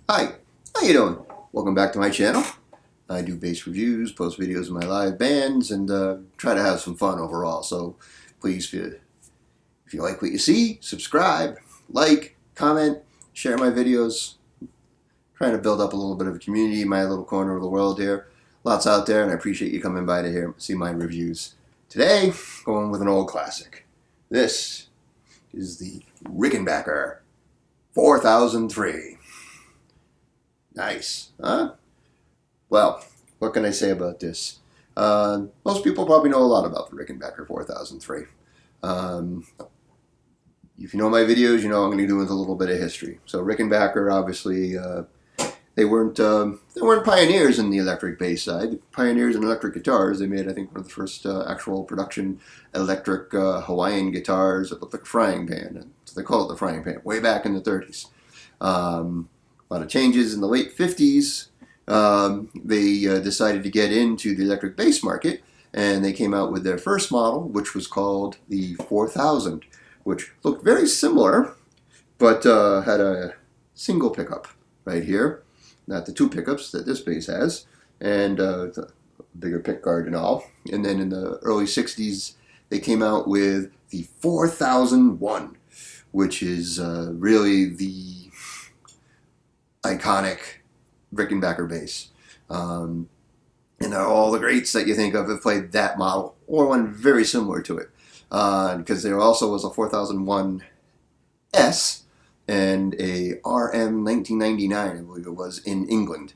Hi, how you doing? Welcome back to my channel. I do bass reviews, post videos of my live bands, and try to have some fun overall. So please, if you like what you see, subscribe, like, comment, share my videos. Trying to build up a little bit of a community in my little corner of the world here. Lots out there, and I appreciate you coming by to see my reviews. Today, going with an old classic. This is the Rickenbacker 4003. Nice, huh? Well, what can I say about this? Most people probably know a lot about the Rickenbacker 4003. Um, if you know my videos, you know I'm going to be doing a little bit of history. So Rickenbacker, obviously, they weren't pioneers in the electric bass side. Pioneers in electric guitars. They made, I think, one of the first actual production electric Hawaiian guitars that looked like a frying pan. So they call it the frying pan, way back in the 30s. A lot of changes in the late 50s. They decided to get into the electric bass market, and they came out with their first model, which was called the 4000, which looked very similar, but had a single pickup right here, not the two pickups that this bass has, and the bigger pick guard and all. And then in the early 60s, they came out with the 4001, which is really the iconic Rickenbacker bass. And all the greats that you think of have played that model or one very similar to it. Because there also was a 4001S and a RM 1999, I believe it was, in England.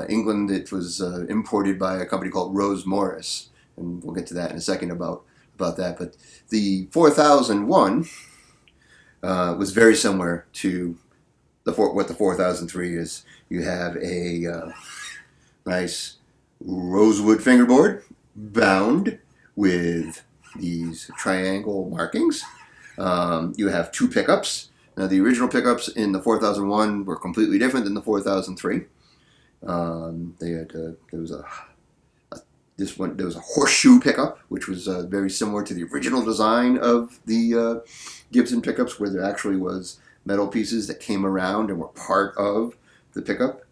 England, it was imported by a company called Rose Morris, and we'll get to that in a second about that. But the 4001 was very similar to what the 4003 is. You have a nice rosewood fingerboard bound with these triangle markings. You have two pickups. Now the original pickups in the 4001 were completely different than the 4003. There was a horseshoe pickup, which was very similar to the original design of the Gibson pickups, where there actually was metal pieces that came around and were part of the pickup,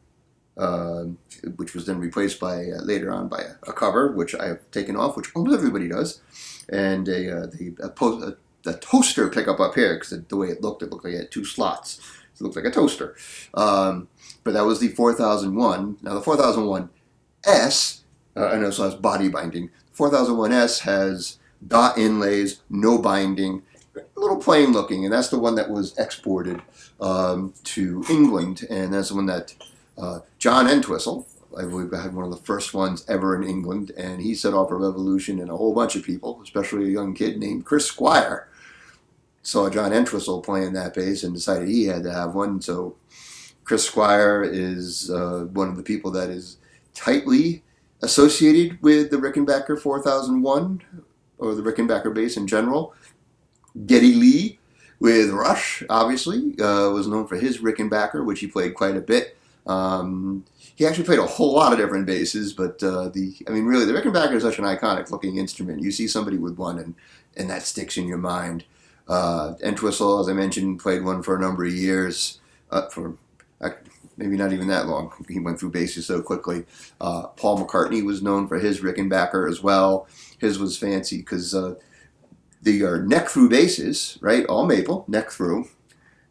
which was then replaced by later on by a cover, which I have taken off, which almost everybody does, and a toaster pickup up here, because the way it looked like it had two slots. It looked like a toaster. But that was the 4001. Now the 4001S, I know, so has body binding. The 4001S has dot inlays, no binding, a little plain looking, and that's the one that was exported to England, and that's the one that John Entwistle, I believe, had one of the first ones ever in England, and he set off a revolution, and a whole bunch of people, especially a young kid named Chris Squire, saw John Entwistle playing that bass and decided he had to have one. So Chris Squire is one of the people that is tightly associated with the Rickenbacker 4001, or the Rickenbacker bass in general. Geddy Lee with Rush, obviously, was known for his Rickenbacker, which he played quite a bit. He actually played a whole lot of different basses, but really, the Rickenbacker is such an iconic looking instrument. You see somebody with one, and that sticks in your mind. Entwistle, as I mentioned, played one for a number of years, for maybe not even that long. He went through basses so quickly. Paul McCartney was known for his Rickenbacker as well. His was fancy because they are neck-through basses, right? All maple, neck-through.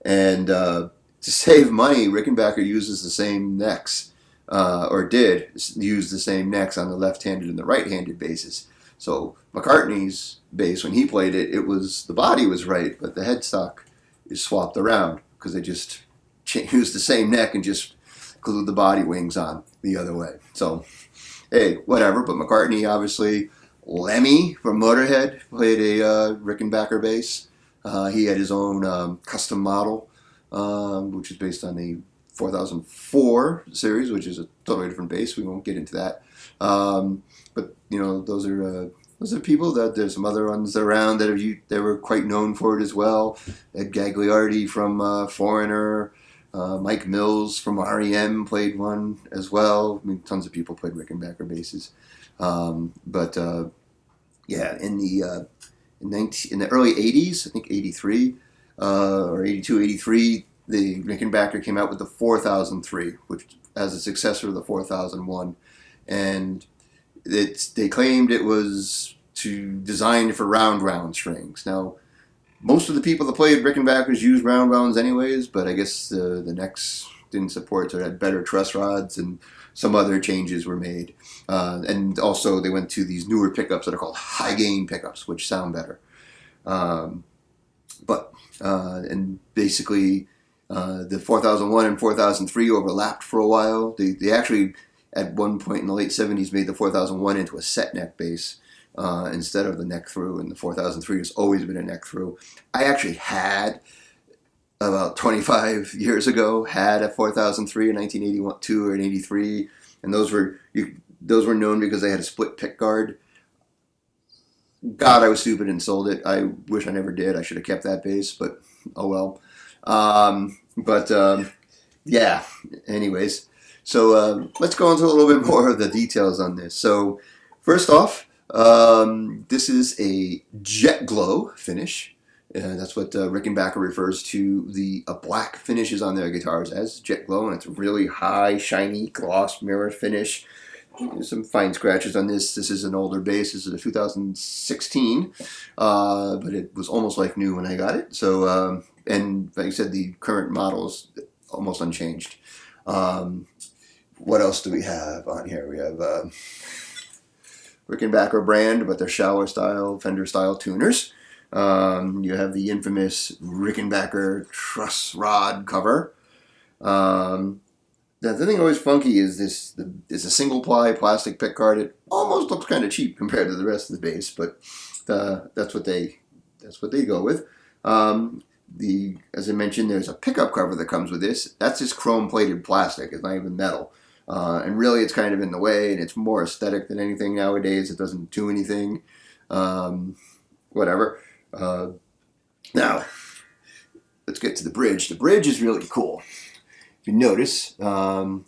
And to save money, Rickenbacker uses the same necks, or did use the same necks on the left-handed and the right-handed basses. So McCartney's bass, when he played it, the body was right, but the headstock is swapped around because they just used the same neck and just glued the body wings on the other way. So, hey, whatever. But McCartney, obviously, Lemmy from Motorhead played a Rickenbacker bass. He had his own custom model, which is based on the 4004 series, which is a totally different bass. We won't get into that. But those are people that there's some other ones around that were quite known for it as well. Ed Gagliardi from Foreigner, Mike Mills from REM played one as well. I mean, tons of people played Rickenbacker basses. In the early 80s, I think 83 or 82, 83, the Rickenbacker came out with the 4003, which as a successor to the 4001, and they claimed it was designed for round strings. Now, most of the people that played Rickenbackers used round rounds anyways, but I guess the necks didn't support, so it had better truss rods, and some other changes were made. And also they went to these newer pickups that are called high gain pickups, which sound better. And basically the 4001 and 4003 overlapped for a while. They actually, at one point in the late 70s, made the 4001 into a set neck bass instead of the neck through, and the 4003 has always been a neck through. I actually had, about 25 years ago, had a 4003 in 1982 or in 83, and those were known because they had a split pick guard. God, I was stupid and sold it. I wish I never did. I should have kept that bass, but oh well. Yeah, anyways. So let's go into a little bit more of the details on this. So first off, this is a jet glow finish. That's what Rickenbacker refers to the black finishes on their guitars as, jet glow, and it's a really high, shiny, gloss mirror finish. There's some fine scratches on this. This is an older bass. This is a 2016, but it was almost like new when I got it. So, and like I said, the current model is almost unchanged. What else do we have on here? We have Rickenbacker brand, but they're shower style, Fender style tuners. You have the infamous Rickenbacker truss rod cover. The thing always funky is this. It's a single ply plastic pick guard. It almost looks kind of cheap compared to the rest of the bass, but that's what they go with. As I mentioned, there's a pickup cover that comes with this. That's just chrome plated plastic. It's not even metal. And really, it's kind of in the way, and it's more aesthetic than anything nowadays. It doesn't do anything. Whatever. Now, let's get to the bridge. The bridge is really cool. If you notice, now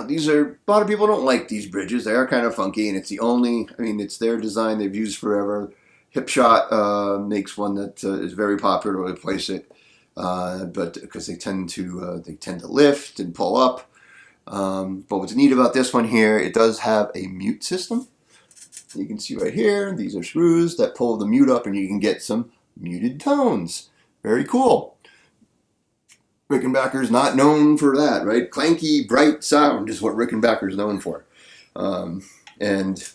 these are, a lot of people don't like these bridges. They are kind of funky, and it's it's their design they've used forever. Hipshot makes one that is very popular to replace it, but because they tend to lift and pull up. But what's neat about this one here, it does have a mute system. You can see right here, these are screws that pull the mute up, and you can get some muted tones. Very cool. Rickenbacker's not known for that, right? Clanky, bright sound is what Rickenbacker's known for. And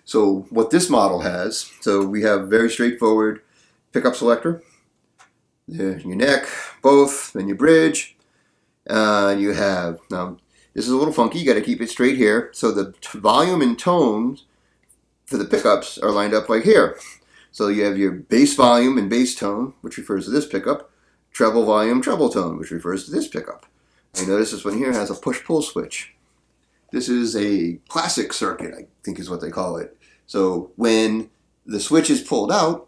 so what this model has, so we have very straightforward pickup selector. There's your neck, both, then your bridge. You have, now this is a little funky, you got to keep it straight here. So the volume and tones for the pickups are lined up like here. So you have your bass volume and bass tone, which refers to this pickup. Treble volume, treble tone, which refers to this pickup. You notice this one here has a push-pull switch. This is a classic circuit, I think is what they call it. So when the switch is pulled out,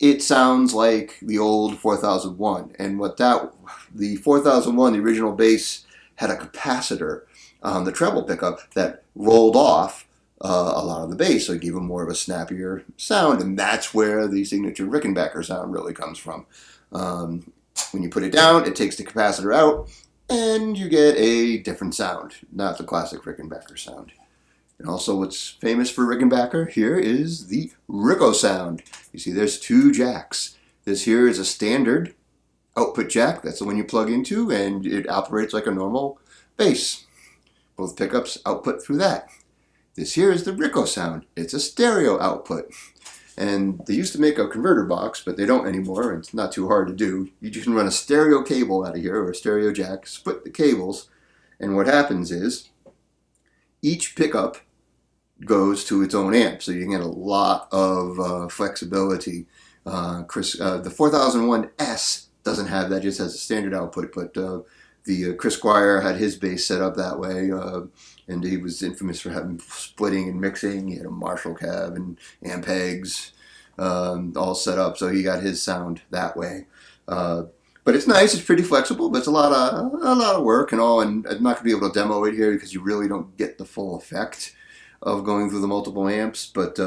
it sounds like the old 4001. And the 4001, the original bass, had a capacitor on the treble pickup that rolled off a lot of the bass, so it gave them more of a snappier sound, and that's where the signature Rickenbacker sound really comes from. When you put it down, it takes the capacitor out, and you get a different sound, not the classic Rickenbacker sound. And also what's famous for Rickenbacker here is the Ricco sound. You see there's two jacks. This here is a standard output jack. That's the one you plug into, and it operates like a normal bass. Both pickups output through that. This here is the Ricco sound. It's a stereo output. And they used to make a converter box, but they don't anymore. It's not too hard to do. You just can run a stereo cable out of here, or a stereo jack, split the cables, and what happens is each pickup goes to its own amp, so you can get a lot of flexibility. The 4001S doesn't have that, just has a standard output, but the Chris Squire had his bass set up that way, and he was infamous for having splitting and mixing. He had a Marshall cab and amp pegs all set up, so he got his sound that way. But it's nice, it's pretty flexible, but it's a lot of work and all, and I'm not going to be able to demo it here because you really don't get the full effect of going through the multiple amps, but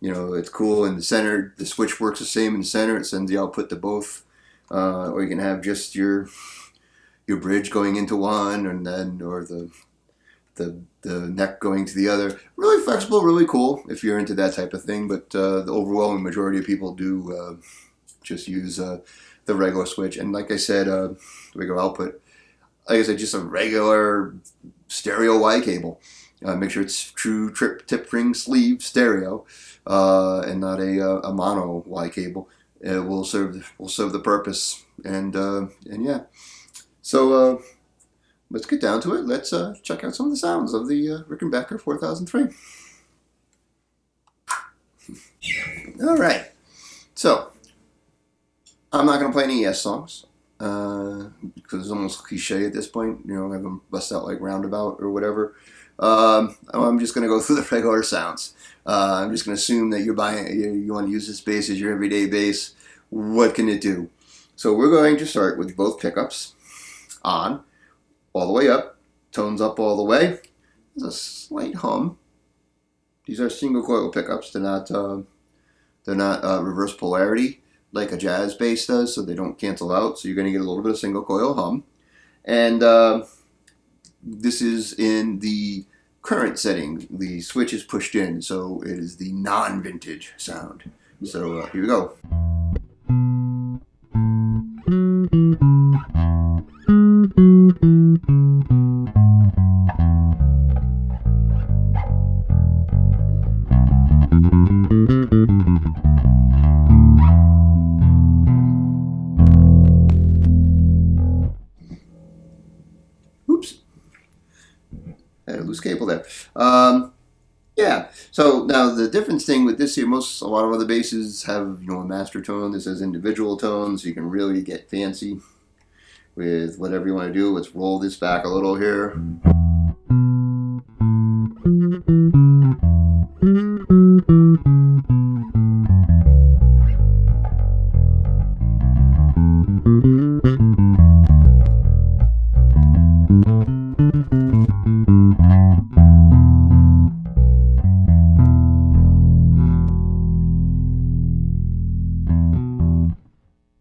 it's cool. In the center, the switch works the same in the center. It sends the output to both or you can have just your bridge going into one, and then or the neck going to the other. Really flexible, really cool if you're into that type of thing. But the overwhelming majority of people do just use the regular switch. And like I said, regular output. Like I said, just a regular stereo Y cable. Make sure it's true tip ring sleeve stereo, and not a mono Y cable. It will serve the purpose. And yeah. So let's get down to it. Let's check out some of the sounds of the Rickenbacker 4003. All right. So I'm not going to play any Yes songs because it's almost cliche at this point. You know, have them bust out like Roundabout or whatever. I'm just going to go through the regular sounds. I'm just going to assume that you want to use this bass as your everyday bass. What can it do? So we're going to start with both pickups on, all the way up, tones up all the way. There's a slight hum. These are single coil pickups. They're not reverse polarity like a jazz bass does, so they don't cancel out. So you're going to get a little bit of single coil hum. And this is in the current setting. The switch is pushed in, so it is the non-vintage sound. So here we go. Oops. I had a loose cable there. Yeah. So now the difference thing with this here, a lot of other basses have, you know, a master tone. This has individual tones, so you can really get fancy with whatever you want to do. Let's roll this back a little here.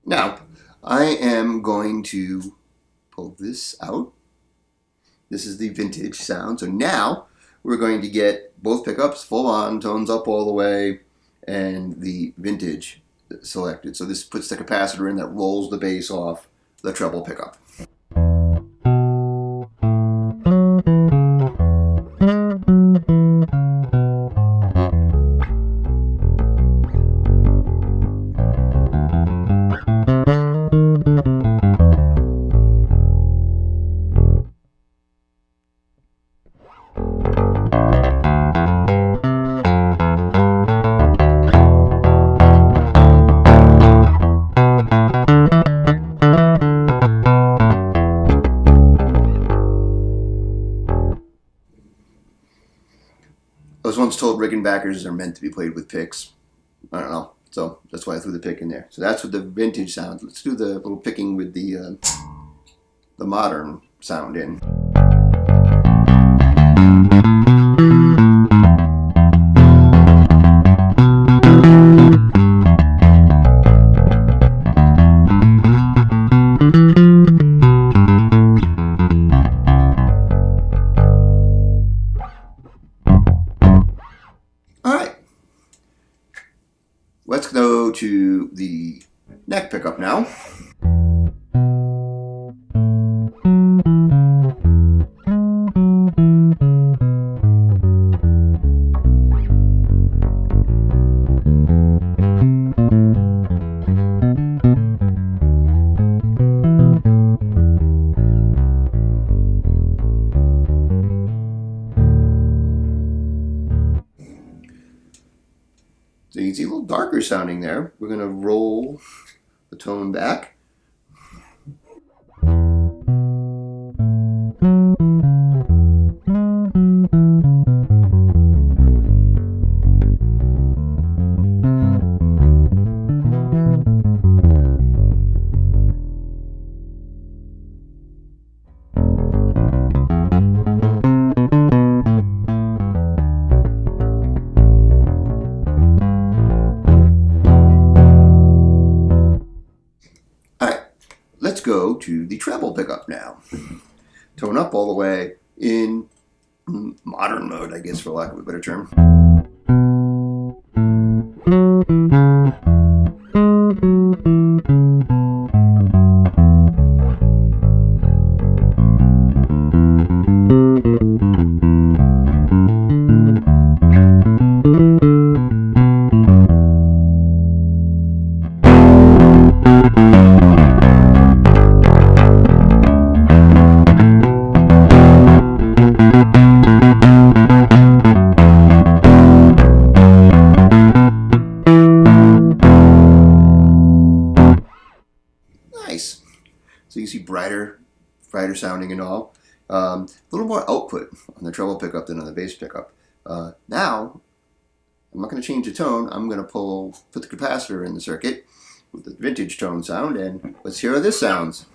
Now, I am going to pull this out. This is the vintage sound. So now we're going to get both pickups full on, tones up all the way, and the vintage selected. So this puts the capacitor in that rolls the bass off the treble pickup. I was once told Rickenbackers are meant to be played with picks. I don't know, so that's why I threw the pick in there. So that's what the vintage sounds. Let's do the little picking with the modern sound in. Let's go to the neck pickup now. So you can see a little darker sounding there. We're going to roll the tone back. to the treble pickup now. Tone up all the way in modern mode, I guess, for lack of a better term. Nice. So you see brighter sounding and all. A little more output on the treble pickup than on the bass pickup. Now, I'm not going to change the tone. I'm going to put the capacitor in the circuit with the vintage tone sound, and let's hear how this sounds.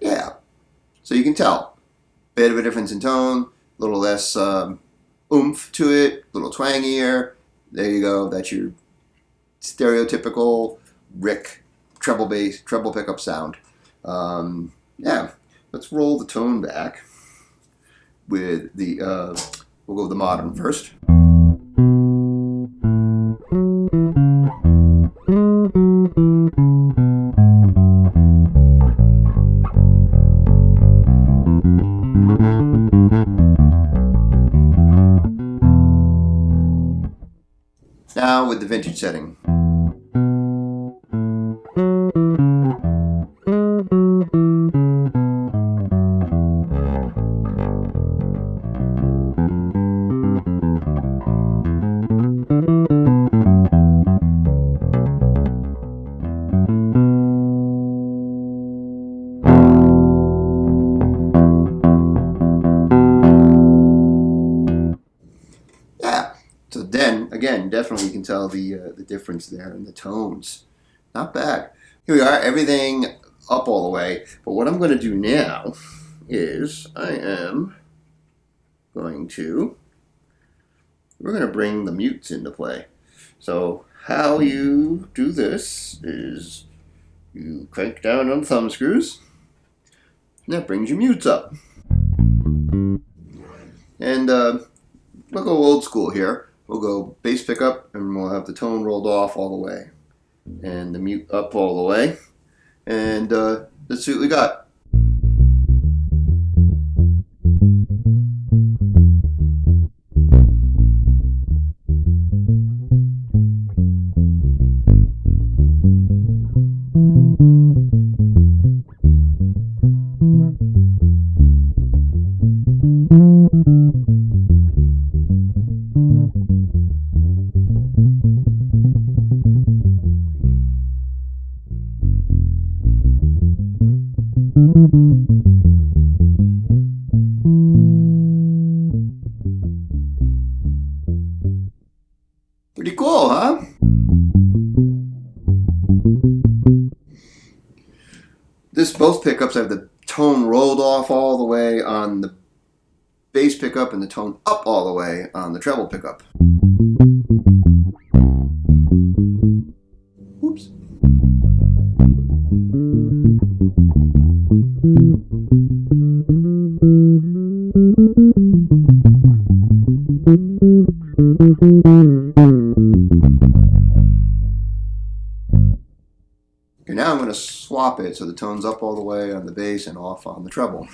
Yeah, so you can tell. Bit of a difference in tone, a little less oomph to it, a little twangier. There you go. That's your stereotypical Rick treble pickup sound. Yeah, let's roll the tone back with the. We'll go with the modern first. Now with the vintage setting. So then, again, definitely you can tell the difference there in the tones. Not bad. Here we are, everything up all the way. But what I'm going to do now is we're going to bring the mutes into play. So how you do this is you crank down on the thumb screws, and that brings your mutes up. And we'll go old school here. We'll go bass pickup, and we'll have the tone rolled off all the way, and the mute up all the way, and let's see what we got. Pretty cool, huh? Both pickups have the tone rolled off all the way on the bass pickup and the tone up all the way on the treble pickup. Oops. Okay, now I'm going to swap it so the tone's up all the way on the bass and off on the treble.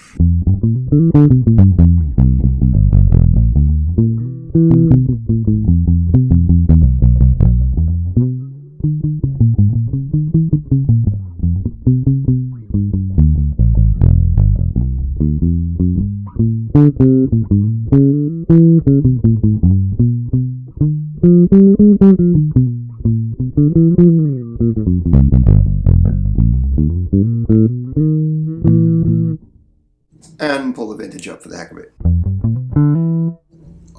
And pull the vintage up for the heck of it.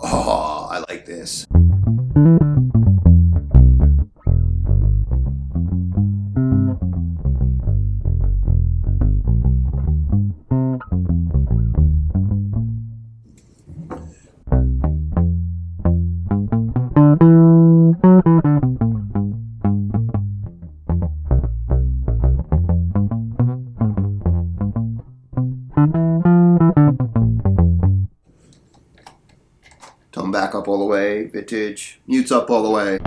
Oh, I like this. Tone back up all the way, vintage, mutes up all the way.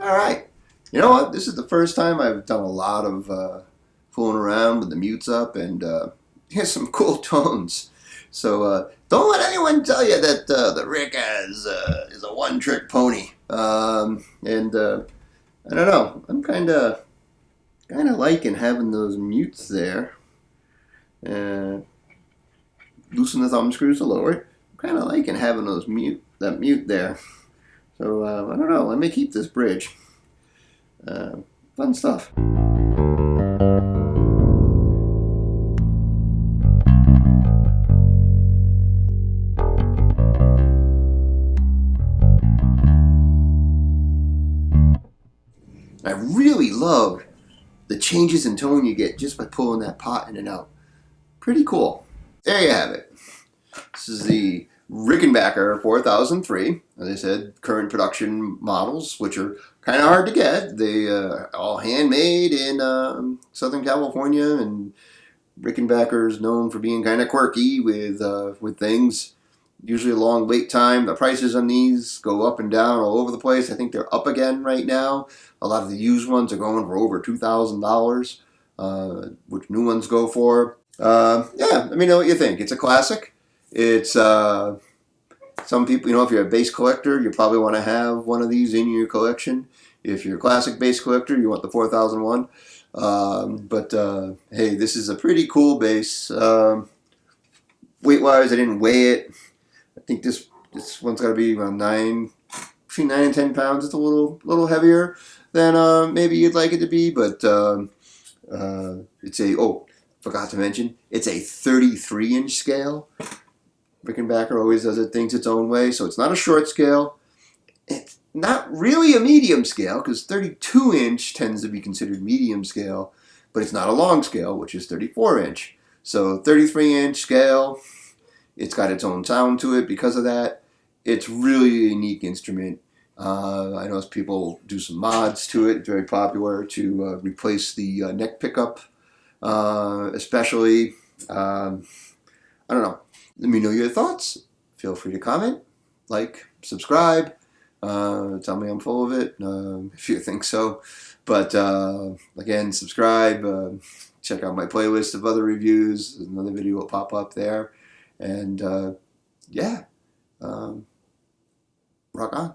All right. You know what? This is the first time I've done a lot of fooling around with the mutes up, and here's some cool tones. So don't let anyone tell you that the Rick is a one-trick pony. And I don't know. I'm kind of liking having those mutes there. Loosen the thumb screws to lower it. I'm kind of liking having that mute there. So I don't know. Let me keep this bridge. Fun stuff. I really love the changes in tone you get just by pulling that pot in and out. Pretty cool. There you have it. This is the Rickenbacker 4003. As I said, current production models, which are kind of hard to get. They are all handmade in Southern California, and Rickenbacker is known for being kind of quirky with things. Usually a long wait time. The prices on these go up and down all over the place. I think they're up again right now. A lot of the used ones are going for over $2,000, which new ones go for. Yeah, let me know what you think. It's a classic. It's some people, if you're a bass collector, you probably want to have one of these in your collection. If you're a classic bass collector, you want the 4001. Hey, this is a pretty cool bass. Weight-wise, I didn't weigh it. I think this one's got to be around between 9 and 10 pounds. It's a little heavier than maybe you'd like it to be, but forgot to mention, it's a 33-inch scale. Rickenbacker always does things its own way, so it's not a short scale. It's not really a medium scale, because 32-inch tends to be considered medium scale, but it's not a long scale, which is 34-inch. So 33-inch scale, it's got its own sound to it because of that. It's really a unique instrument. I know people do some mods to it. It's very popular to replace the neck pickup, especially. I don't know. Let me know your thoughts. Feel free to comment, like, subscribe. Tell me I'm full of it if you think so. But again, subscribe. Check out my playlist of other reviews. Another video will pop up there. And yeah, rock on.